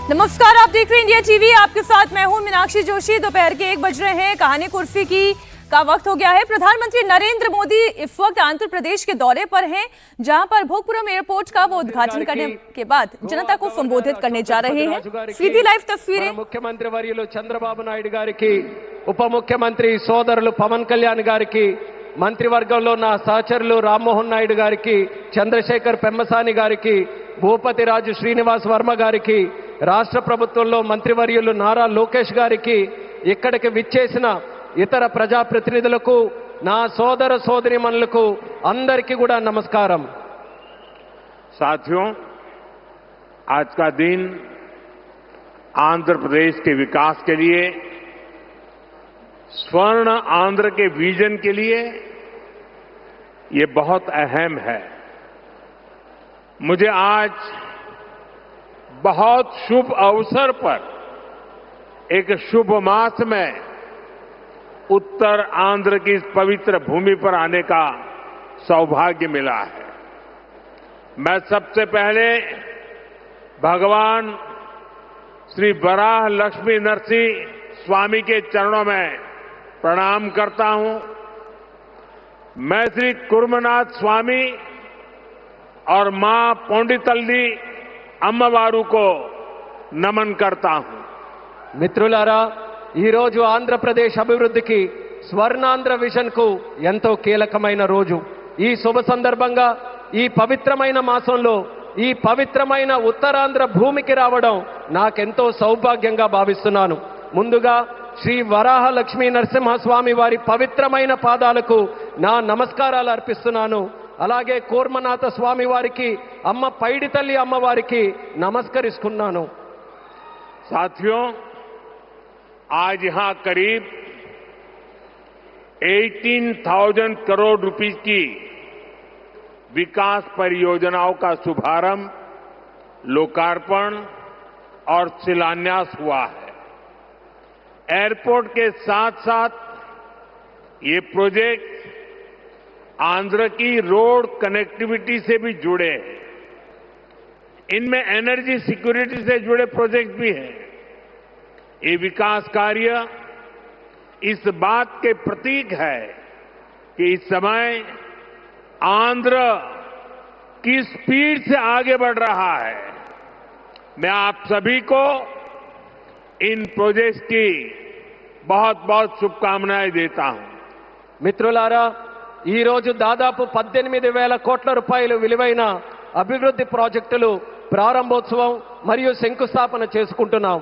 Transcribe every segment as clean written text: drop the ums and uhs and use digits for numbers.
नमस्कार, आप देख रहे हैं इंडिया टीवी। आपके साथ मैं हूं मीनाक्षी जोशी। दोपहर के 1 बज रहे हैं। कहानी कुर्सी का वक्त हो गया है। प्रधानमंत्री नरेंद्र मोदी इस वक्त आंध्र प्रदेश के दौरे पर हैं, जहां पर भोगपुरम एयरपोर्ट का वो उद्घाटन करने के बाद जनता को संबोधित करने जा रहे हैं। सीधी लाइव तस्वीरें। मुख्यमंत्री वर्युలు చంద్రబాబు నాయుడు గారికి, ఉప ముఖ్యమంత్రి సోదరులు పవన్ కళ్యాణ్ గారికి, మంత్రివర్గంలో నా సహచరులు రామ్మోహన్ నాయుడు గారికి, చంద్రశేఖర్ పెమ్మసాని గారికి, భూపతి రాజు శ్రీనివాస్ వర్మ గారికి, రాష్ట్ర ప్రభుత్వంలో మంత్రివర్యులు నారా లోకేష్ గారికి, ఇక్కడికి విచ్చేసిన ఇతర ప్రజాప్రతినిధులకు, నా సోదర సోదరీమణులకు అందరికీ కూడా నమస్కారం। साथियों, आज का दिन आंध्र प्रदेश के विकास के लिए, स्वर्ण आंध्र के विजन के लिए ये बहुत अहम है। मुझे आज बहुत शुभ अवसर पर एक शुभ मास में उत्तर आंध्र की इस पवित्र भूमि पर आने का सौभाग्य मिला है। मैं सबसे पहले भगवान श्री वराह लक्ष्मी नरसिंह स्वामी के चरणों में प्रणाम करता हूं। मैं श्री कुर्मनाथ स्वामी और मां पोंडितल्ली అమ్మవారు को నమన్ करता हूं। మిత్రులారా, ఈ రోజు ఆంధ్రప్రదేశ్ అభివృద్ధికి, స్వర్ణాంధ్ర విజన్ కు ఎంతో కీలకమైన రోజు। ఈ శుభ సందర్భంగా ఈ పవిత్రమైన మాసంలో ఈ పవిత్రమైన ఉత్తరాంధ్ర భూమికి రావడం నాకెంతో సౌభాగ్యంగా భావిస్తున్నాను। ముందుగా శ్రీ వరాహ లక్ష్మీ నరసింహస్వామి వారి పవిత్రమైన పాదాలకు నా నమస్కారాలు అర్పిస్తున్నాను। అలాగే కూర్మనాథ స్వామి వారికి, అమ్మ పైడితల్లి అమ్మవారికి నమస్కరిస్తున్నాను। साथियों, आज यहां करीब 18,000 करोड़ रुपए की विकास परियोजनाओं का शुभारंभ, लोकार्पण और शिलान्यास हुआ है। एयरपोर्ट के साथ साथ ये प्रोजेक्ट आंध्र की रोड कनेक्टिविटी से भी जुड़े हैं। इनमें एनर्जी सिक्योरिटी से जुड़े प्रोजेक्ट भी हैं। ये विकास कार्य इस बात के प्रतीक है कि इस समय आंध्र की स्पीड से आगे बढ़ रहा है। मैं आप सभी को इन प्रोजेक्ट्स की बहुत बहुत शुभकामनाएं देता हूं। మిత్రులారా, ఈ రోజు దాదాపు 18,000 కోట్ల రూపాయలు విలువైన అభివృద్ధి ప్రాజెక్టులు ప్రారంభోత్సవం మరియు శంకుస్థాపన చేసుకుంటున్నాం।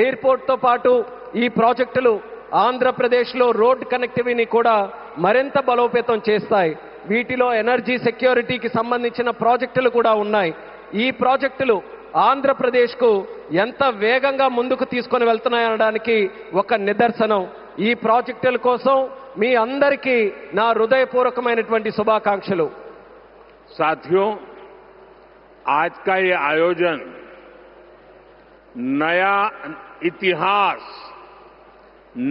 ఎయిర్పోర్ట్ తో పాటు ఈ ప్రాజెక్టులు ఆంధ్రప్రదేశ్లో రోడ్ కనెక్టివిటీని కూడా మరింత బలోపేతం చేస్తాయి। వీటిలో ఎనర్జీ సెక్యూరిటీకి సంబంధించిన ప్రాజెక్టులు కూడా ఉన్నాయి। ఈ ప్రాజెక్టులు ఆంధ్రప్రదేశ్కు ఎంత వేగంగా ముందుకు తీసుకొని వెళ్తున్నాయనడానికి ఒక నిదర్శనం। ఈ ప్రాజెక్టుల కోసం మీ అందరికీ నా హృదయపూర్వకమైనటువంటి శుభాకాంక్షలు। साथियों, आज का ये आयोजन नया इतिहास,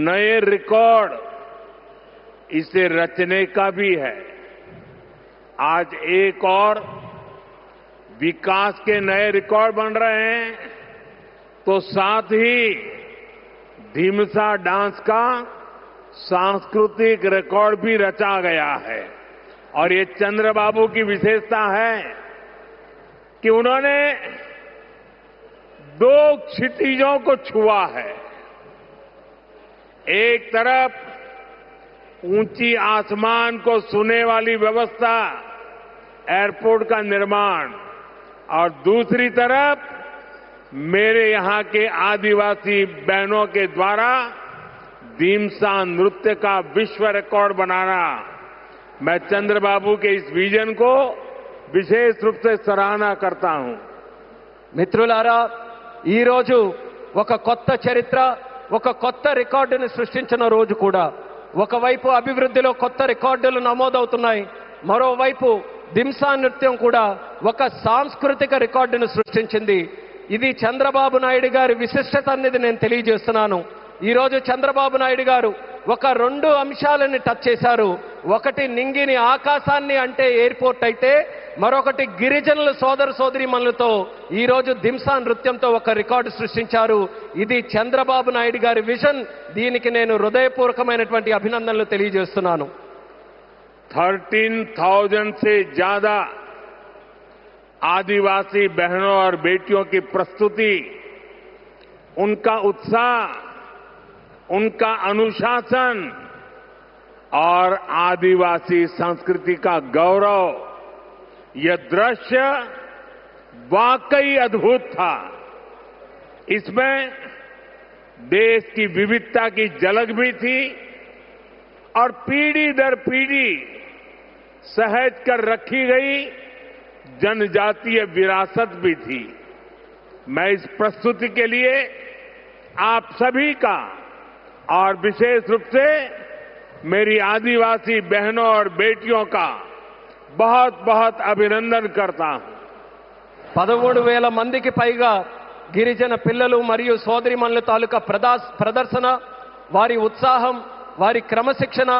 नए रिकॉर्ड इसे रचने का भी है। आज एक और विकास के नए रिकॉर्ड बन रहे हैं, तो साथ ही ढीमसा डांस का सांस्कृतिक रिकॉर्ड भी रचा गया है। और ये चंद्रबाबू की विशेषता है कि उन्होंने 2 क्षितिजों को छुआ है। एक तरफ ऊंची आसमान को छूने वाली व्यवस्था, एयरपोर्ट का निर्माण, और दूसरी तरफ मेरे यहां के आदिवासी बहनों के द्वारा ढीमसा नृत्य का विश्व रिकॉर्ड बनाना। मैं चंद्रबाबू के इस विजन को विशेष रूप से सराहना करता हूं। మిత్రులారా, ఈ రోజు ఒక కొత్త చరిత్ర, ఒక కొత్త రికార్డుని సృష్టించిన రోజు కూడా। ఒకవైపు అభివృద్ధిలో కొత్త రికార్డులు నమోదవుతున్నాయి, మరోవైపు దింసా నృత్యం కూడా ఒక సాంస్కృతిక రికార్డును సృష్టించింది। ఇది చంద్రబాబు నాయుడు గారి విశిష్టత అనేది నేను తెలియజేస్తున్నాను। ఈ రోజు చంద్రబాబు నాయుడు గారు ఒక రెండు అంశాలని టచ్ చేశారు. ఒకటి నింగిని ఆకాశాన్ని అంటే ఎయిర్పోర్ట్ అయితే, మరొకటి గిరిజనుల సోదర సోదరీమణులతో ఈరోజు దింసా నృత్యంతో ఒక రికార్డు సృష్టించారు. ఇది చంద్రబాబు నాయుడు గారి విజన్. దీనికి నేను హృదయపూర్వకమైనటువంటి అభినందనలు తెలియజేస్తున్నాను. 13,000 से ज्यादा आदिवासी बहनों और बेटियों की प्रस्तुति, उनका उत्साह, उनका अनुशासन और आदिवासी संस्कृति का गौरव, यह दृश्य वाकई अद्भुत था. इसमें देश की विविधता की झलक भी थी और पीढ़ी दर पीढ़ी सहेज कर रखी गई जनजातीय विरासत भी थी. मैं इस प्रस्तुति के लिए आप सभी का और विशेष रूप से मेरी आदिवासी बहनों और बेटियों का बहुत बहुत अभिनंदन करता हूं. 13,000 మందికి పైగా గిరిజన పిల్లలు మరియు సోదరిమణుల తాలూకా ప్రదర్శన, వారి ఉత్సాహం, వారి క్రమశిక్షణ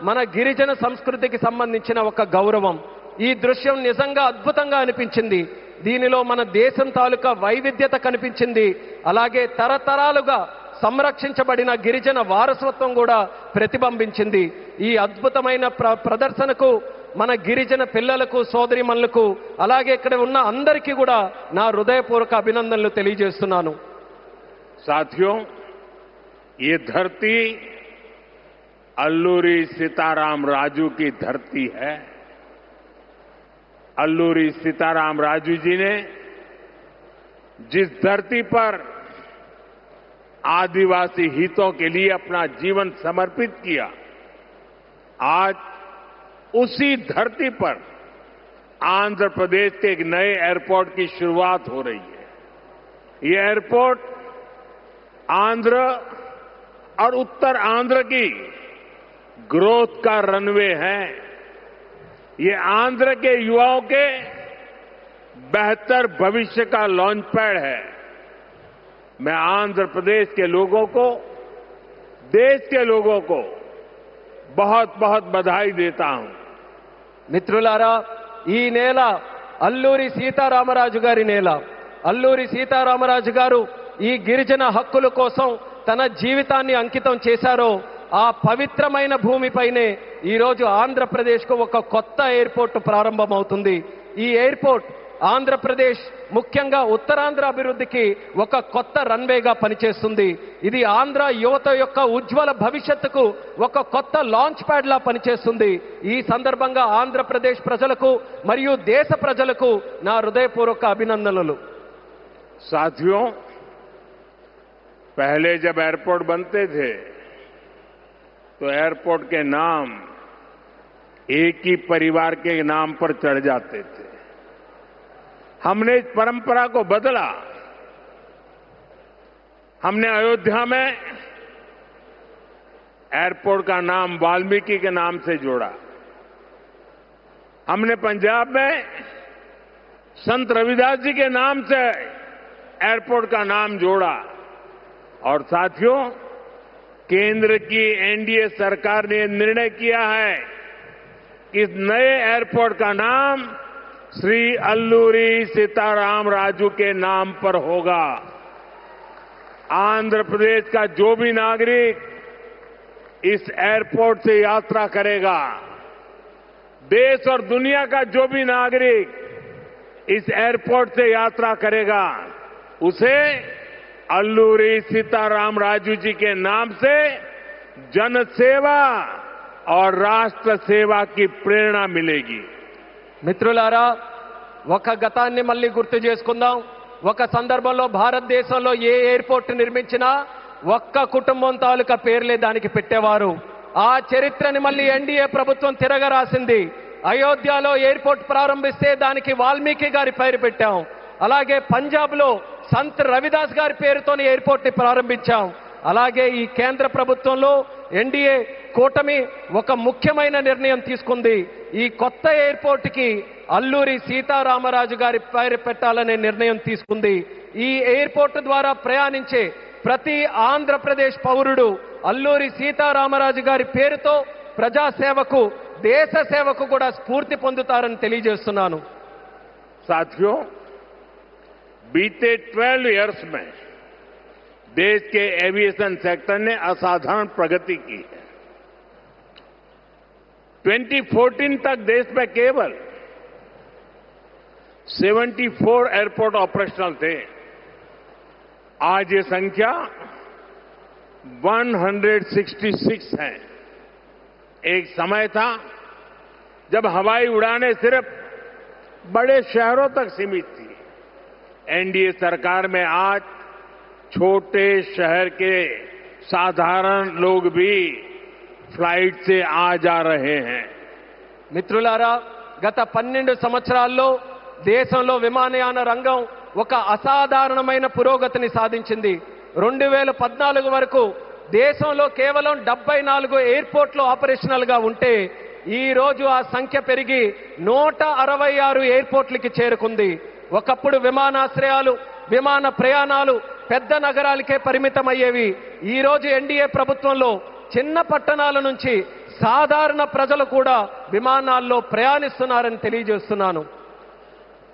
మన గిరిజన సంస్కృతికి సంబంధించిన ఒక గౌరవం. ఈ దృశ్యం నిజంగా అద్భుతంగా అనిపించింది. దీనిలో మన దేశం తాలూకా వైవిధ్యత కనిపించింది. అలాగే తరతరాలుగా సంరక్షించబడిన గిరిజన వారసత్వం కూడా ప్రతిబింబించింది. ఈ అద్భుతమైన ప్రదర్శనకు మన గిరిజన పిల్లలకు, సోదరిమణులకు, అలాగే ఇక్కడ ఉన్న అందరికీ కూడా నా హృదయపూర్వక అభినందనలు తెలియజేస్తున్నాను. साथियों, ये धरती अल्लूरी सीताराम राजू की धरती है. अल्लूरी सीताराम राजू जी ने जिस धरती पर आदिवासी हितों के लिए अपना जीवन समर्पित किया, आज उसी धरती पर आंध्र प्रदेश के एक नए एयरपोर्ट की शुरुआत हो रही है. ये एयरपोर्ट आंध्र और उत्तर आंध्र की ग्रोथ का रनवे है. ये आंध्र के युवाओं के बेहतर भविष्य का लॉन्च पैड है. मैं आंध्र प्रदेश के लोगों को, देश के लोगों को बहुत बहुत बधाई देता हूं. మిత్రులారా, ఈ నేల అల్లూరి సీతారామరాజు గారి నేల. అల్లూరి సీతారామరాజు గారు ఈ గిరిజన హక్కుల కోసం తన జీవితాన్ని అంకితం చేశారో ఆ పవిత్రమైన భూమిపైనే ఈరోజు ఆంధ్రప్రదేశ్కు ఒక కొత్త ఎయిర్పోర్ట్ ప్రారంభమవుతుంది. ఈ ఎయిర్పోర్ట్ ఆంధ్రప్రదేశ్, ముఖ్యంగా ఉత్తరాంధ్ర అభివృద్ధికి ఒక కొత్త రన్వేగా పనిచేస్తుంది. ఇది ఆంధ్ర యువత యొక్క ఉజ్వల భవిష్యత్తుకు ఒక కొత్త లాంచ్ ప్యాడ్ లా పనిచేస్తుంది. ఈ సందర్భంగా ఆంధ్రప్రదేశ్ ప్రజలకు మరియు దేశ ప్రజలకు నా హృదయపూర్వక అభినందనలు. साथियों, पहले जब एयरपोर्ट बनते थे तो एयरपोर्ट के नाम एक ही परिवार के नाम पर चढ़ जाते थे. हमने इस परंपरा को बदला. हमने अयोध्या में एयरपोर्ट का नाम वाल्मीकि के नाम से जोड़ा. हमने पंजाब में संत रविदास जी के नाम से एयरपोर्ट का नाम जोड़ा. और साथियों, केंद्र की एनडीए सरकार ने निर्णय किया है कि इस नए एयरपोर्ट का नाम श्री अल्लूरी सीताराम राजू के नाम पर होगा. आंध्र प्रदेश का जो भी नागरिक इस एयरपोर्ट से यात्रा करेगा, देश और दुनिया का जो भी नागरिक इस एयरपोर्ट से यात्रा करेगा, उसे अल्लूरी सीताराम राजू जी के नाम से जन सेवा और राष्ट्र सेवा की प्रेरणा मिलेगी. మిత్రులారా, ఒక గతాన్ని మళ్ళీ గుర్తు చేసుకుందాం. ఒక సందర్భంలో భారతదేశంలో ఏ ఎయిర్పోర్ట్ నిర్మించినా ఒక్క కుటుంబం తాలూకా పేర్లే దానికి పెట్టేవారు. ఆ చరిత్రని మళ్ళీ ఎన్డీఏ ప్రభుత్వం తిరగరాసింది. అయోధ్యలో ఎయిర్పోర్ట్ ప్రారంభిస్తే దానికి వాల్మీకి గారి పేరు పెట్టాం. అలాగే పంజాబ్లో సంత్ రవిదాస్ గారి పేరుతోని ఎయిర్పోర్ట్ ని ప్రారంభించాం. అలాగే ఈ కేంద్ర ప్రభుత్వంలో ఎన్డీఏ కూటమి ఒక ముఖ్యమైన నిర్ణయం తీసుకుంది. ఈ కొత్త ఎయిర్పోర్ట్ కి అల్లూరి సీతారామరాజు గారి పేరు పెట్టాలనే నిర్ణయం తీసుకుంది. ఈ ఎయిర్పోర్ట్ ద్వారా ప్రయాణించే ప్రతి ఆంధ్రప్రదేశ్ పౌరుడు అల్లూరి సీతారామరాజు గారి పేరుతో ప్రజాసేవకు దేశ సేవకు కూడా స్ఫూర్తి పొందుతారని తెలియజేస్తున్నాను. साथियों, बीते 12 इयर्स में देश के एविएशन सेक्टर ने असाधारण प्रगति की है. 2014 तक देश में केवल 74 एयरपोर्ट ऑपरेशनल थे. आज ये संख्या 166 है. एक समय था जब हवाई उड़ानें सिर्फ बड़े शहरों तक सीमित थी. एनडीए सरकार में आज छोटे शहर के साधारण लोग भी फ्लाइट से आ जा रहे हैं. మిత్రులారా, గత 12 సంవత్సరాల్లో దేశంలో విమానయాన రంగం ఒక అసాధారణమైన పురోగతిని సాధించింది. 2014 వరకు దేశంలో కేవలం 74 ఎయిర్పోర్ట్లు ఆపరేషనల్ గా ఉంటే ఈ రోజు ఆ సంఖ్య పెరిగి 166 ఎయిర్పోర్ట్లకి చేరుకుంది. ఒకప్పుడు విమానాశ్రయాలు, విమాన ప్రయాణాలు పెద్ద నగరాలకే పరిమితమయ్యేవి. ఈ రోజు ఎన్డీఏ ప్రభుత్వంలో చిన్న పట్టణాల నుంచి సాధారణ ప్రజలు కూడా విమానాల్లో ప్రయాణిస్తున్నారని తెలియజేస్తున్నాను.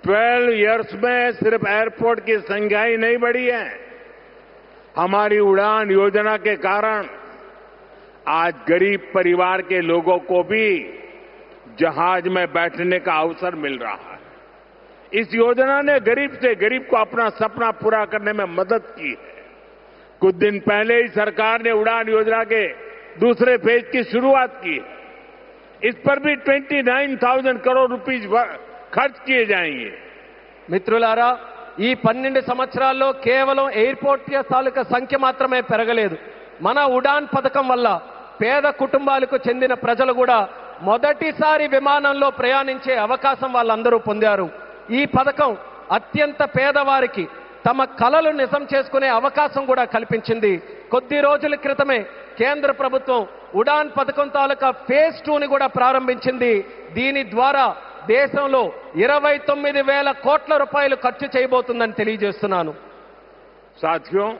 12 इयर्स में सिर्फ एयरपोर्ट की संख्या ही नहीं बढ़ी है. हमारी उड़ान योजना के कारण आज गरीब परिवार के लोगों को भी जहाज में बैठने का अवसर मिल रहा है. इस योजना ने गरीब से गरीब को अपना सपना पूरा करने में मदद की है. कुछ दिन पहले ही सरकार ने उड़ान योजना के दूसरे फेज की शुरुआत की है. इस पर भी 29,000 करोड़ रुपीज खर्च किए जाएंगे. మిత్రులారా, ఈ 12 సంవత్సరాల్లో కేవలం ఎయిర్పోర్ట్ తాలూకా సంఖ్య మాత్రమే పెరగలేదు. మన ఉడాన్ పథకం వల్ల పేద కుటుంబాలకు చెందిన ప్రజలు కూడా మొదటిసారి విమానంలో ప్రయాణించే అవకాశం వాళ్ళందరూ పొందారు. ఈ పథకం అత్యంత పేదవారికి తమ కలలు నిజం చేసుకునే అవకాశం కూడా కల్పించింది. కొద్ది రోజుల క్రితమే కేంద్ర ప్రభుత్వం ఉడాన్ పథకం తాలూకా ఫేజ్ 2ని కూడా ప్రారంభించింది. దీని ద్వారా దేశంలో 29,000 కోట్ల రూపాయలు ఖర్చు చేయబోతుందని తెలియజేస్తున్నాను. साथियों,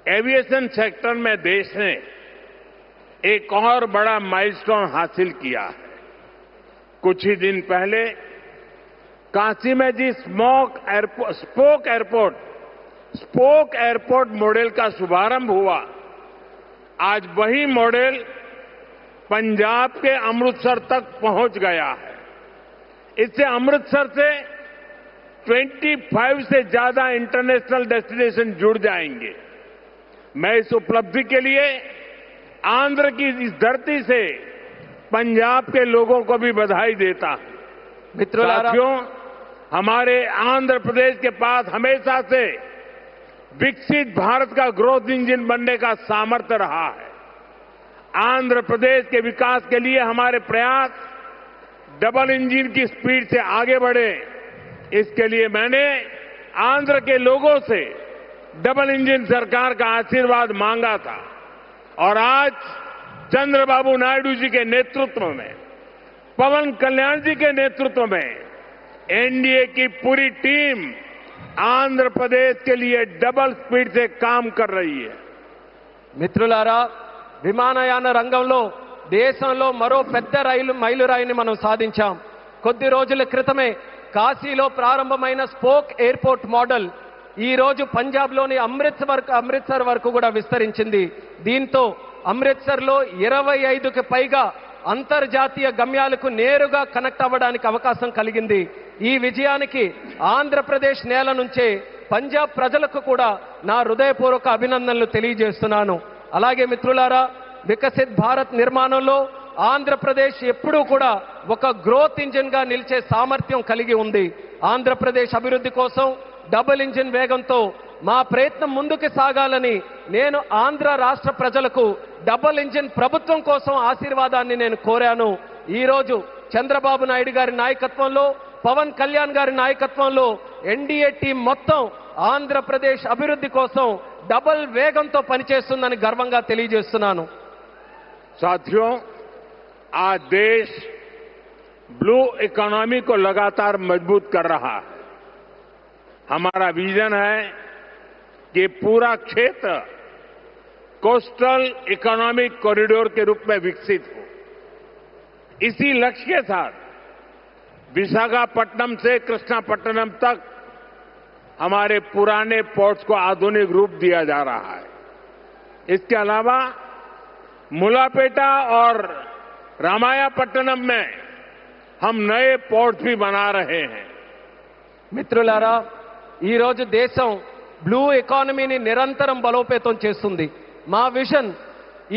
एविएशन सेक्टर में देश ने एक और बड़ा माइलस्टोन हासिल किया है. कुछ ही दिन पहले काशी में जिस स्पोक एयरपोर्ट मॉडल का शुभारंभ हुआ, आज वही मॉडल पंजाब के अमृतसर तक पहुंच गया है. इससे अमृतसर से 25 से ज्यादा इंटरनेशनल डेस्टिनेशन जुड़ जाएंगे. मैं इस उपलब्धि के लिए आंध्र की इस धरती से पंजाब के लोगों को भी बधाई देता हूं. साथियों, हमारे आंध्र प्रदेश के पास हमेशा से विकसित भारत का ग्रोथ इंजन बनने का सामर्थ्य रहा है. आंध्र प्रदेश के विकास के लिए हमारे प्रयास डबल इंजन की स्पीड से आगे बढ़े. इसके लिए मैंने आंध्र के लोगों से डबल इंजन सरकार का आशीर्वाद मांगा था और आज चंद्रबाबू नायडू जी के नेतृत्व में, पवन कल्याण जी के नेतृत्व में एनडीए की पूरी टीम आंध्र प्रदेश के लिए डबल स्पीड से काम कर रही है. మిత్రులారా, విమానయాన రంగంలో దేశంలో మరో పెద్ద మైలురాయిని మనం సాధించాం. కొద్ది రోజుల క్రితమే కాశీలో ప్రారంభమైన స్పోక్ ఎయిర్పోర్ట్ మోడల్ ఈ రోజు పంజాబ్లోని అమృత్సర్ వరకు కూడా విస్తరించింది. దీంతో అమృత్సర్లో 25కి పైగా అంతర్జాతీయ గమ్యాలకు నేరుగా కనెక్ట్ అవ్వడానికి అవకాశం కలిగింది. ఈ విజయానికి ఆంధ్రప్రదేశ్ నేల నుంచే పంజాబ్ ప్రజలకు కూడా నా హృదయపూర్వక అభినందనలు తెలియజేస్తున్నాను. అలాగే మిత్రులారా, వికసిత్ భారత్ నిర్మాణంలో ఆంధ్రప్రదేశ్ ఎప్పుడూ కూడా ఒక గ్రోత్ ఇంజిన్ గా నిలిచే సామర్థ్యం కలిగి ఉంది. ఆంధ్రప్రదేశ్ అభివృద్ధి కోసం డబుల్ ఇంజిన్ వేగంతో మా ప్రయత్నం ముందుకు సాగాలని నేను ఆంధ్ర రాష్ట్ర ప్రజలకు డబుల్ ఇంజిన్ ప్రభుత్వం కోసం ఆశీర్వాదాన్ని నేను కోరాను. ఈ రోజు చంద్రబాబు నాయుడు గారి నాయకత్వంలో, పవన్ కళ్యాణ్ గారి నాయకత్వంలో ఎన్డీఏ టీం మొత్తం ఆంధ్రప్రదేశ్ అభివృద్ధి కోసం డబుల్ వేగంతో పనిచేస్తుందని గర్వంగా తెలియజేస్తున్నాను. साथियों, आज देश ब्लू इकोनॉमी को लगातार मजबूत कर रहा है. हमारा विजन है कि पूरा क्षेत्र कोस्टल इकोनॉमिक कॉरिडोर के रूप में विकसित हो। इसी लक्ष्य के साथ विशाखापट्टनम से कृष्णापट्टनम तक हमारे पुराने पोर्ट्स को आधुनिक रूप दिया जा रहा है। इसके अलावा मुलापेटा और रामायापट्टनम में हम नए पोर्ट भी बना रहे हैं। మిత్రులారా, ఈ రోజు దేశం బ్లూ ఎకానమీని నిరంతరం బలోపేతం చేస్తుంది. మా విజన్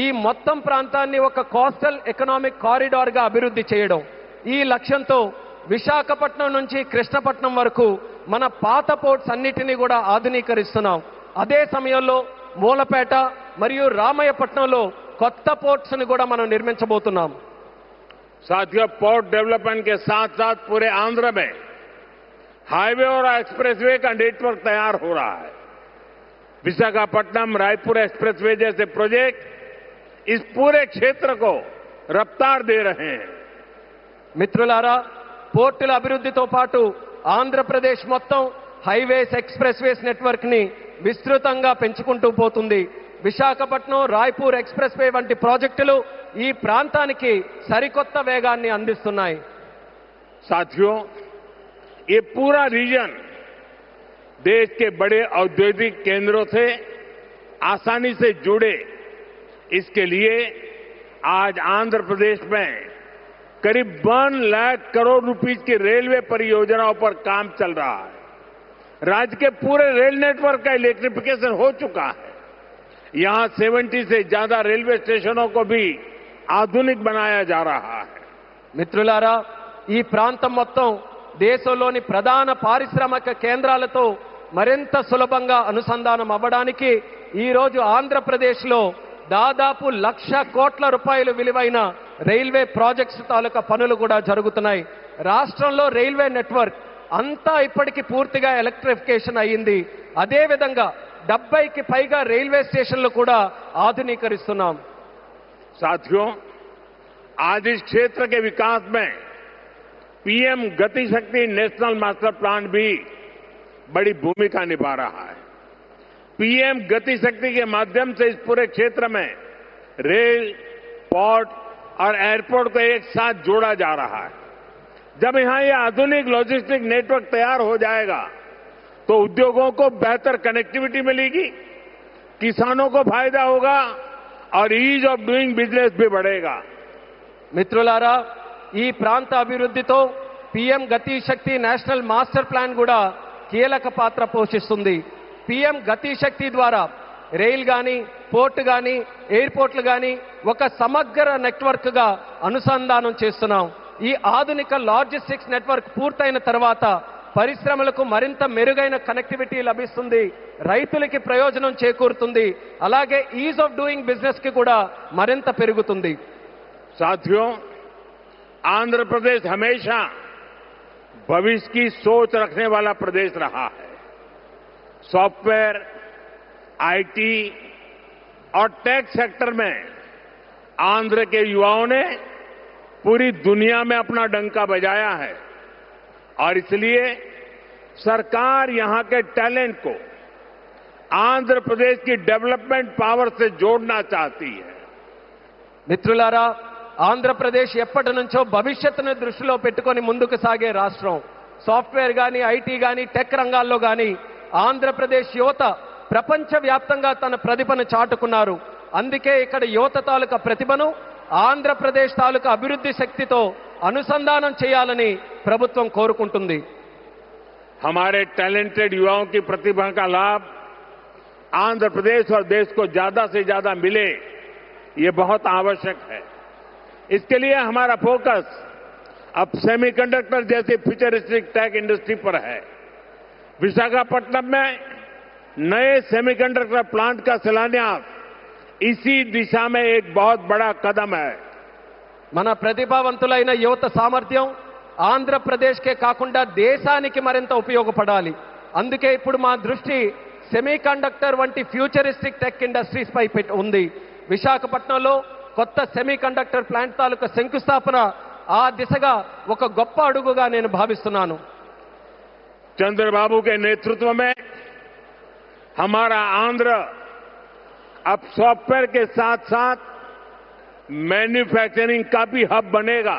ఈ మొత్తం ప్రాంతాన్ని ఒక కోస్టల్ ఎకనామిక్ కారిడార్ గా అభివృద్ధి చేయడం. ఈ లక్ష్యంతో విశాఖపట్నం నుంచి కృష్ణపట్నం వరకు మన పాత పోర్ట్స్ అన్నిటినీ కూడా ఆధునీకరిస్తున్నాం. అదే సమయంలో మూలపేట మరియు రామయ్యపట్నంలో కొత్త పోర్ట్స్ ని కూడా మనం నిర్మించబోతున్నాం. साथियों, पोर्ट डेवलपमेंट के साथ साथ पूरे आंध्र में हाईवे और एक्सप्रेसवे का नेटवर्क तैयार हो रहा है। विशाखापट्टनम रायपुर एक्सप्रेसवे जैसे प्रोजेक्ट इस पूरे क्षेत्र को रफ्तार दे रहे हैं. మిత్రులారా, పోర్టుల అభివృద్ధితో పాటు ఆంధ్రప్రదేశ్ మొత్తం హైవేస్ ఎక్స్ప్రెస్వేస్ నెట్వర్క్ ని విస్తృతంగా పెంచుకుంటూ పోతుంది. విశాఖపట్నం రాయ్పూర్ ఎక్స్ప్రెస్ వే వంటి ప్రాజెక్టులు ఈ ప్రాంతానికి సరికొత్త వేగాన్ని అందిస్తున్నాయి. साथियों, ये पूरा रीजन देश के बड़े औद्योगिक केंद्रों से आसानी से जुड़े, इसके लिए आज आंध्र प्रदेश में करीब 1 लाख करोड़ रुपीस की रेलवे परियोजनाओं पर काम चल रहा है. राज्य के पूरे रेल नेटवर्क का इलेक्ट्रिफिकेशन हो चुका है. यहां 70 से ज्यादा रेलवे स्टेशनों को भी आधुनिक बनाया जा रहा है. మిత్రులారా, ఈ ప్రాంతం మొత్తం దేశంలోని ప్రధాన పారిశ్రామిక కేంద్రాలతో మరింత సులభంగా అనుసంధానం అవ్వడానికి ఈ రోజు ఆంధ్రప్రదేశ్లో దాదాపు 1,00,000 కోట్ల రూపాయలు విలువైన రైల్వే ప్రాజెక్ట్స్ తాలూకా పనులు కూడా జరుగుతున్నాయి. రాష్ట్రంలో రైల్వే నెట్వర్క్ అంతా ఇప్పటికీ పూర్తిగా ఎలక్ట్రిఫికేషన్ అయ్యింది. అదేవిధంగా 70కి పైగా రైల్వే స్టేషన్లు కూడా ఆధునీకరిస్తున్నాం. साथियों, आज इस क्षेत्र के विकास में पीएम गति शक्ति नेशनल मास्टर प्लान भी बड़ी भूमिका निभा रहा है. पीएम गति शक्ति के माध्यम से इस पूरे क्षेत्र में रेल, पोर्ट और एयरपोर्ट को एक साथ जोड़ा जा रहा है. जब यहां ये आधुनिक लॉजिस्टिक नेटवर्क तैयार हो जाएगा तो उद्योगों को बेहतर कनेक्टिविटी मिलेगी, किसानों को फायदा होगा और ईज ऑफ डूइंग बिजनेस भी बढ़ेगा. మిత్రులారా, ఈ ప్రాంత అభివృద్ధితో పీఎం గతి శక్తి నేషనల్ మాస్టర్ ప్లాన్ కూడా కీలక పాత్ర పోషిస్తుంది. పీఎం గతి శక్తి ద్వారా రైల్ గాని, పోర్ట్ గాని, ఎయిర్పోర్ట్లు గాని ఒక సమగ్ర నెట్వర్క్ గా అనుసంధానం చేస్తున్నాం. ఈ ఆధునిక లాజిస్టిక్స్ నెట్వర్క్ పూర్తయిన తర్వాత పరిశ్రమలకు మరింత మెరుగైన కనెక్టివిటీ లభిస్తుంది, రైతులకి ప్రయోజనం చేకూరుతుంది, అలాగే ఈజ్ ఆఫ్ డూయింగ్ బిజినెస్ కి కూడా మరింత పెరుగుతుంది. साथियों, आंध्र प्रदेश हमेशा भविष्य की सोच रखने वाला प्रदेश रहा है. सॉफ्टवेयर, आईटी और टेक सेक्टर में आंध्र के युवाओं ने पूरी दुनिया में अपना डंका बजाया है और इसलिए सरकार यहां के टैलेंट को आंध्र प्रदेश की डेवलपमेंट पावर से जोड़ना चाहती है. మిత్రులారా, ఆంధ్రప్రదేశ్ ఎప్పటి నుంచో భవిష్యత్తును దృష్టిలో పెట్టుకొని ముందుకు సాగే రాష్ట్రం. సాఫ్ట్వేర్ గాని, ఐటీ గాని, టెక్ రంగాల్లో గాని ఆంధ్రప్రదేశ్ యువత ప్రపంచవ్యాప్తంగా తన ప్రతిభను చాటుకున్నారు. అందుకే ఇక్కడ యువత తాలూకా ప్రతిభను ఆంధ్రప్రదేశ్ తాలూకా అభివృద్ధి శక్తితో అనుసంధానం చేయాలని ప్రభుత్వం కోరుకుంటుంది. हमारे टैलेंटेड युवाओं की प्रतिभा का लाभ आंध्र प्रदेश और देश को ज्यादा से ज्यादा मिले, ये बहुत आवश्यक है. इसके लिए हमारा फोकस अब सेमीकंडक्टर जैसी फ्यूचरिस्टिक टेक इंडस्ट्री पर है. विशाखापट्टनम में नए सेमीकंडक्टर प्लांट का शिलान्यास इसी दिशा में एक बहुत बड़ा कदम है. మన ప్రతిభావంతులైన యువత సామర్థ్యం ఆంధ్రప్రదేశ్కే కాకుండా దేశానికి మరింత ఉపయోగపడాలి. అందుకే ఇప్పుడు మా దృష్టి సెమీకండక్టర్ వంటి ఫ్యూచరిస్టిక్ టెక్ ఇండస్ట్రీస్ పై ఉంది. విశాఖపట్నంలో కొత్త సెమీకండక్టర్ ప్లాంట్ తాలూకా శంకుస్థాపన ఆ దిశగా ఒక గొప్ప అడుగుగా నేను భావిస్తున్నాను. चंद्रबाबू के नेतृत्व में हमारा आंध्र अब सॉफ्टवेयर के साथ साथ मैन्युफैक्चरिंग का भी हब बनेगा।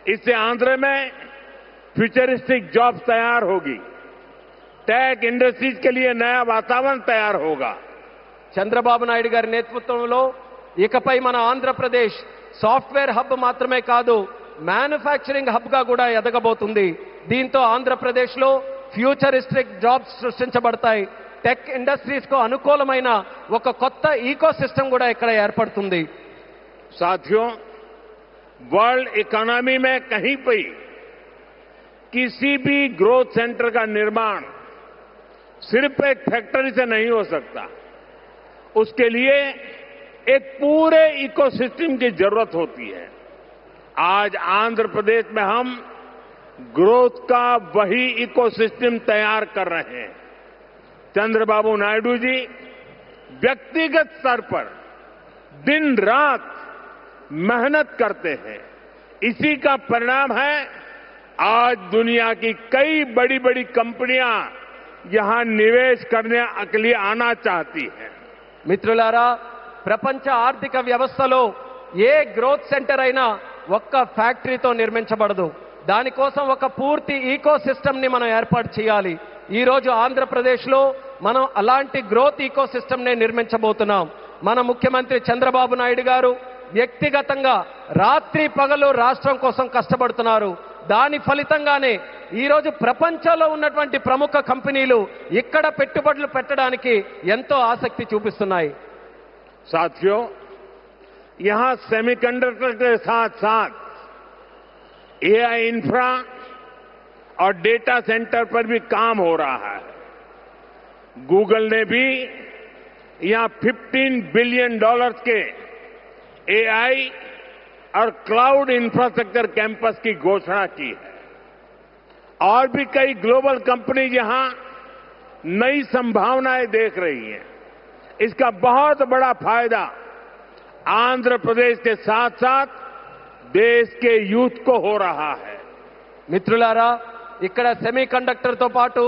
इससे आंध्र में फ्यूचरिस्टिक जॉब्स तैयार होगी, टेक इंडस्ट्रीज के लिए नया वातावरण तैयार होगा। చంద్రబాబు నాయుడు గారి నేతృత్వంలో ఇకపై మన ఆంధ్రప్రదేశ్ సాఫ్ట్వేర్ హబ్ మాత్రమే కాదు, మ్యానుఫ్యాక్చరింగ్ హబ్ గా కూడా ఎదగబోతుంది. దీంతో ఆంధ్రప్రదేశ్లో ఫ్యూచరిస్టిక్ జాబ్స్ సృష్టించబడతాయి. టెక్ ఇండస్ట్రీస్ కు అనుకూలమైన ఒక కొత్త ఈకో సిస్టమ్ కూడా ఇక్కడ ఏర్పడుతుంది. साथियों, वर्ल्ड इकोनॉमी में कहीं पर किसी भी ग्रोथ सेंटर का निर्माण सिर्फ एक फैक्ट्री से नहीं हो सकता। उसके लिए एक पूरे इकोसिस्टम की जरूरत होती है। आज आंध्र प्रदेश में हम ग्रोथ का वही इकोसिस्टम तैयार कर रहे हैं। चंद्रबाबू नायडू जी व्यक्तिगत स्तर पर दिन रात मेहनत करते हैं। इसी का परिणाम है आज दुनिया की कई बड़ी बड़ी कंपनियां यहां निवेश करने के लिए आना चाहती हैं। మిత్రులారా, ప్రపంచ ఆర్థిక వ్యవస్థలో ఏ గ్రోత్ సెంటర్ అయినా ఒక్క ఫ్యాక్టరీతో నిర్మించబడదు. దానికోసం ఒక పూర్తి ఈకో సిస్టమ్ ని మనం ఏర్పాటు చేయాలి. ఈ రోజు ఆంధ్రప్రదేశ్లో మనం అలాంటి గ్రోత్ ఈకో సిస్టమ్ ని నిర్మించబోతున్నాం. మన ముఖ్యమంత్రి చంద్రబాబు నాయుడు గారు వ్యక్తిగతంగా రాత్రి పగలు రాష్ట్రం కోసం కష్టపడుతున్నారు. దాని ఫలితంగానే ఈ రోజు ప్రపంచంలో ఉన్నటువంటి ప్రముఖ కంపెనీలు ఇక్కడ పెట్టుబడులు పెట్టడానికి ఎంతో ఆసక్తి చూపిస్తున్నాయి. साथियों, यहां सेमीकंडक्टर के साथ साथ एआई इंफ्रा और डेटा सेंटर पर भी काम हो रहा है। गूगल ने भी यहां $15 बिलियन के एआई और क्लाउड इंफ्रास्ट्रक्चर कैंपस की घोषणा की है। और भी कई ग्लोबल कंपनी यहां नई संभावनाएं देख रही हैं। इसका बहुत बड़ा फायदा आंध्र प्रदेश के साथ साथ देश के यूथ को हो रहा है। మిత్రులారా, ఇక్కడ సెమీ కండక్టర్ తో పాటు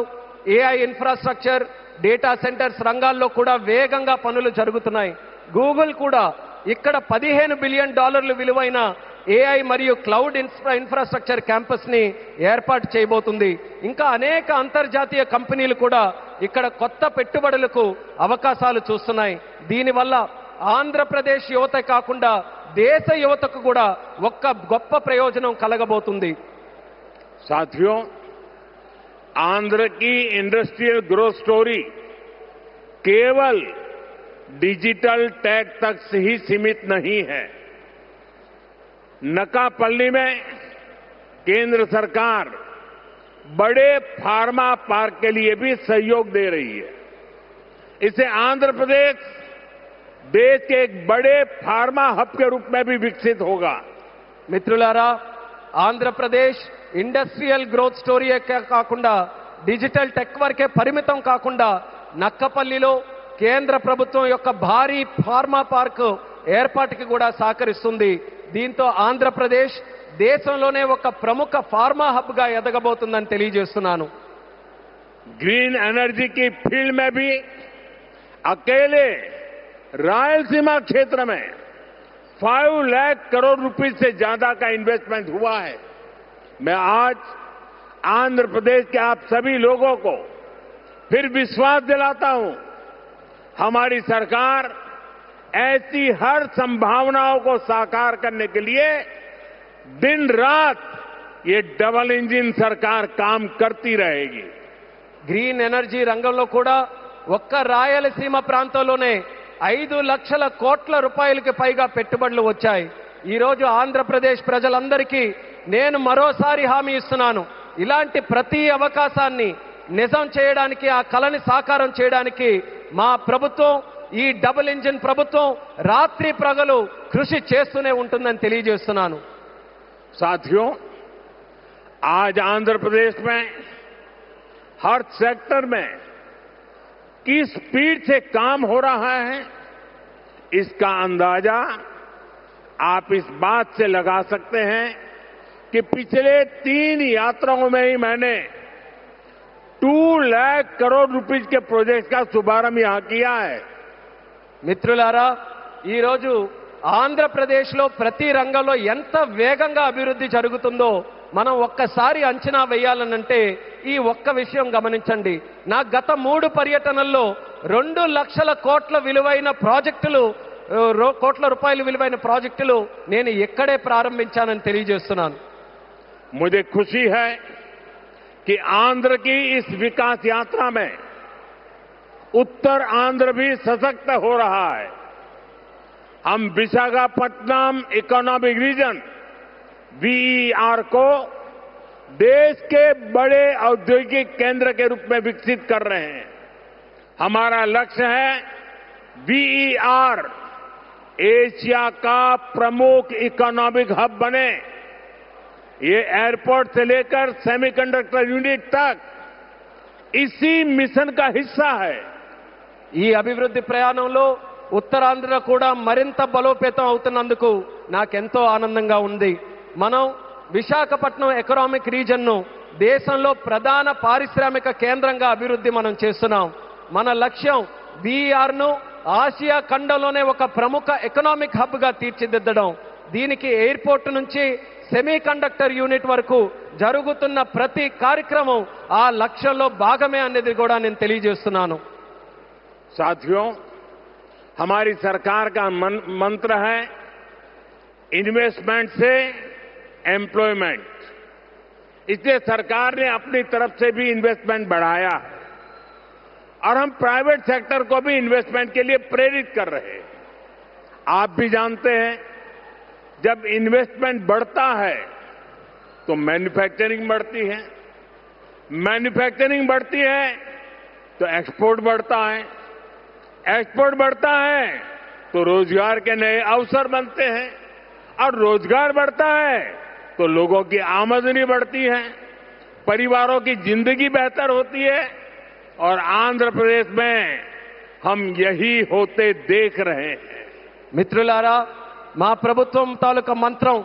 ఏఐ ఇన్ఫ్రాస్ట్రక్చర్, డేటా సెంటర్స్ రంగాల్లో కూడా వేగంగా పనులు జరుగుతున్నాయి. గూగుల్ కూడా ఇక్కడ $15 బిలియన్ విలువైన ఏఐ మరియు క్లౌడ్ ఇన్ఫ్రాస్ట్రక్చర్ క్యాంపస్ ని ఏర్పాటు చేయబోతుంది. ఇంకా అనేక అంతర్జాతీయ కంపెనీలు కూడా ఇక్కడ కొత్త పెట్టుబడులకు అవకాశాలు చూస్తున్నాయి. దీనివల్ల ఆంధ్రప్రదేశ్ యువత కాకుండా దేశ యువతకు కూడా ఒక్క గొప్ప ప్రయోజనం కలగబోతుంది. साथियों, आंध्र की इंडस्ट्रियल ग्रोथ स्टोरी केवल डिजिटल टेक तक से ही सीमित नहीं है। नकापल्ली में केंद्र सरकार बड़े फार्मा पार्क के लिए भी सहयोग दे रही है। इससे आंध्र प्रदेश देश के एक बड़े फार्मा हब के रूप में भी विकसित होगा। మిత్రులారా, ఆంధ్రప్రదేశ్ ఇండస్ట్రియల్ గ్రోత్ స్టోరీ కాకుండా డిజిటల్ టెక్ వరకే పరిమితం కాకుండా నక్కపల్లిలో కేంద్ర ప్రభుత్వం యొక్క భారీ ఫార్మా పార్క్ ఏర్పాటుకి కూడా సహకరిస్తుంది. దీంతో ఆంధ్రప్రదేశ్ దేశంలోనే ఒక ప్రముఖ ఫార్మా హబ్ గా ఎదగబోతుందని తెలియజేస్తున్నాను. ग्रीन एनर्जी की फील्ड में भी अकेले रायलसीमा क्षेत्र में 5 लाख करोड़ रुपए से ज्यादा का इन्वेस्टमेंट हुआ है। मैं आज आंध्र प्रदेश के आप सभी लोगों को फिर विश्वास दिलाता हूं, हमारी सरकार ऐसी हर संभावनाओं को साकार करने के लिए दिन रात ये डबल इंजन सरकार काम करती रहेगी। గ్రీన్ ఎనర్జీ రంగంలో కూడా ఒక్క రాయలసీమ ప్రాంతంలోనే 5 లక్షల కోట్ల రూపాయలకి పైగా పెట్టుబడులు వచ్చాయి. ఈ రోజు ఆంధ్రప్రదేశ్ ప్రజలందరికీ నేను మరోసారి హామీ ఇస్తున్నాను, ఇలాంటి ప్రతి అవకాశాన్ని నిజం చేయడానికి, ఆ కలని సాకారం చేయడానికి మా ప్రభుత్వం, ఈ డబుల్ ఇంజిన్ ప్రభుత్వం రాత్రి ప్రగలు కృషి చేస్తూనే ఉంటుందని తెలియజేస్తున్నాను. साथियों, आज आंध्र प्रदेश में हर सेक्टर में किस स्पीड से काम हो रहा है, इसका अंदाजा आप इस बात से लगा सकते हैं कि पिछले 3 यात्राओं में ही मैंने 2 लाख करोड़ रुपए के प्रोजेक्ट का शुभारंभ यहां किया है। మిత్రులారా, ఈరోజు ఆంధ్రప్రదేశ్లో ప్రతి రంగంలో ఎంత వేగంగా అభివృద్ధి జరుగుతుందో మనం ఒక్కసారి అంచనా వేయాలనంటే ఈ ఒక్క విషయం గమనించండి. నా గత 3 పర్యటనల్లో 2 లక్షల కోట్ల విలువైన ప్రాజెక్టులు, కోట్ల రూపాయల విలువైన ప్రాజెక్టులు నేను ఇక్కడే ప్రారంభించానని తెలియజేస్తున్నాను. मुझे खुशी है कि आंध्र की इस विकास यात्रा में उत्तर आंध्र भी सशक्त हो रहा है. हम विशाखापट्टनम इकोनॉमिक रीजन वीईआर को देश के बड़े औद्योगिक केंद्र के रूप में विकसित कर रहे हैं. हमारा लक्ष्य है वीईआर एशिया का प्रमुख इकोनॉमिक हब बने. ये एयरपोर्ट से लेकर सेमीकंडक्टर यूनिट तक इसी मिशन का हिस्सा है. ఈ అభివృద్ధి ప్రయాణంలో ఉత్తరాంధ్ర కూడా మరింత బలోపేతం అవుతున్నందుకు నాకెంతో ఆనందంగా ఉంది. మనం విశాఖపట్నం ఎకనామిక్ రీజన్ను దేశంలో ప్రధాన పారిశ్రామిక కేంద్రంగా అభివృద్ధి మనం చేస్తున్నాం. మన లక్ష్యం వీఆర్ను ఆసియా ఖండంలోనే ఒక ప్రముఖ ఎకనామిక్ హబ్గా తీర్చిదిద్దడం. దీనికి ఎయిర్పోర్ట్ నుంచి సెమీ కండక్టర్ యూనిట్ వరకు జరుగుతున్న ప్రతి కార్యక్రమం ఆ లక్ష్యంలో భాగమే అనేది కూడా నేను తెలియజేస్తున్నాను. साथियों, हमारी सरकार का मंत्र है इन्वेस्टमेंट से एम्प्लॉयमेंट. इसलिए सरकार ने अपनी तरफ से भी इन्वेस्टमेंट बढ़ाया है और हम प्राइवेट सेक्टर को भी इन्वेस्टमेंट के लिए प्रेरित कर रहे हैं. आप भी जानते हैं, जब इन्वेस्टमेंट बढ़ता है तो मैन्युफैक्चरिंग बढ़ती है, मैन्युफैक्चरिंग बढ़ती है तो एक्सपोर्ट बढ़ता है, एक्सपोर्ट बढ़ता है तो रोजगार के नए अवसर बनते हैं और रोजगार बढ़ता है तो लोगों की आमदनी बढ़ती है, परिवारों की जिंदगी बेहतर होती है. और आंध्र प्रदेश में हम यही होते देख रहे हैं. మిత్రులారా, మా ప్రభుత్వం తాలూకా మంత్రం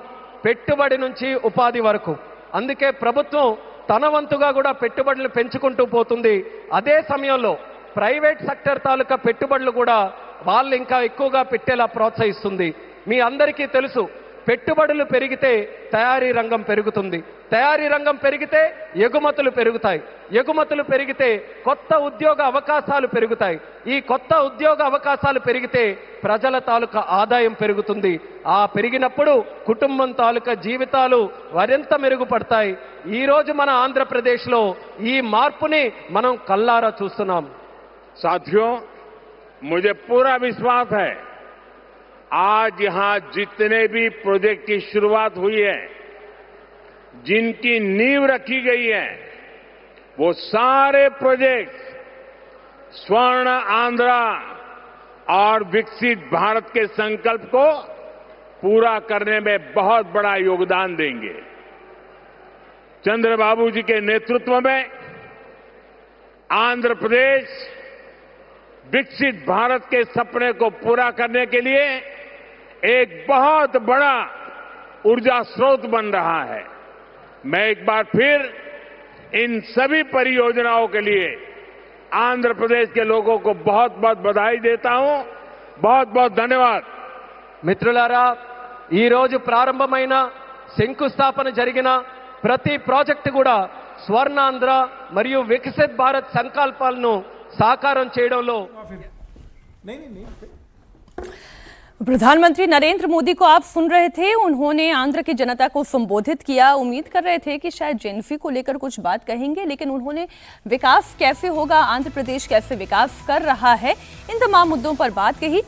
పెట్టుబడి నుంచి ఉపాధి వరకు. అందుకే ప్రభుత్వం తన వంతుగా కూడా పెట్టుబడులు పెంచుకుంటూ పోతుంది. అదే సమయంలో ప్రైవేట్ సెక్టర్ తాలూకా పెట్టుబడులు కూడా వాళ్ళు ఇంకా ఎక్కువగా పెట్టేలా ప్రోత్సహిస్తుంది. మీ అందరికీ తెలుసు, పెట్టుబడులు పెరిగితే తయారీ రంగం పెరుగుతుంది, తయారీ రంగం పెరిగితే ఎగుమతులు పెరుగుతాయి, ఎగుమతులు పెరిగితే కొత్త ఉద్యోగ అవకాశాలు పెరుగుతాయి, ఈ కొత్త ఉద్యోగ అవకాశాలు పెరిగితే ప్రజల తాలూకా ఆదాయం పెరుగుతుంది. ఆ పెరిగినప్పుడు కుటుంబం తాలూకా జీవితాలు మరింత మెరుగుపడతాయి. ఈ రోజు మన ఆంధ్రప్రదేశ్లో ఈ మార్పుని మనం కల్లారా చూస్తున్నాం. साथियों, मुझे पूरा विश्वास है आज यहां जितने भी प्रोजेक्ट की शुरुआत हुई है, जिनकी नींव रखी गई है, वो सारे प्रोजेक्ट स्वर्ण आंध्रा और विकसित भारत के संकल्प को पूरा करने में बहुत बड़ा योगदान देंगे. चंद्रबाबू जी के नेतृत्व में आंध्र प्रदेश विकसित भारत के सपने को पूरा करने के लिए एक बहुत बड़ा ऊर्जा स्रोत बन रहा है. मैं एक बार फिर इन सभी परियोजनाओं के लिए आंध्र प्रदेश के लोगों को बहुत बहुत बधाई देता हूं. बहुत बहुत धन्यवाद. మిత్రులారా, ఈ రోజు ప్రారంభమైన శంకుస్థాపన జరిగిన ప్రతి ప్రాజెక్టు కూడా స్వర్ణాంధ్ర మరియు వికసిత్ భారత్ సంకల్పాలను సాకారం చేయడంలో प्रधानमंत्री नरेंद्र मोदी को आप सुन रहे थे. उन्होंने आंध्र की जनता को संबोधित किया. उम्मीद कर रहे थे कि शायद जेएनपी को लेकर कुछ बात कहेंगे, लेकिन उन्होंने विकास कैसे होगा, आंध्र प्रदेश कैसे विकास कर रहा है, इन तमाम मुद्दों पर बात कही.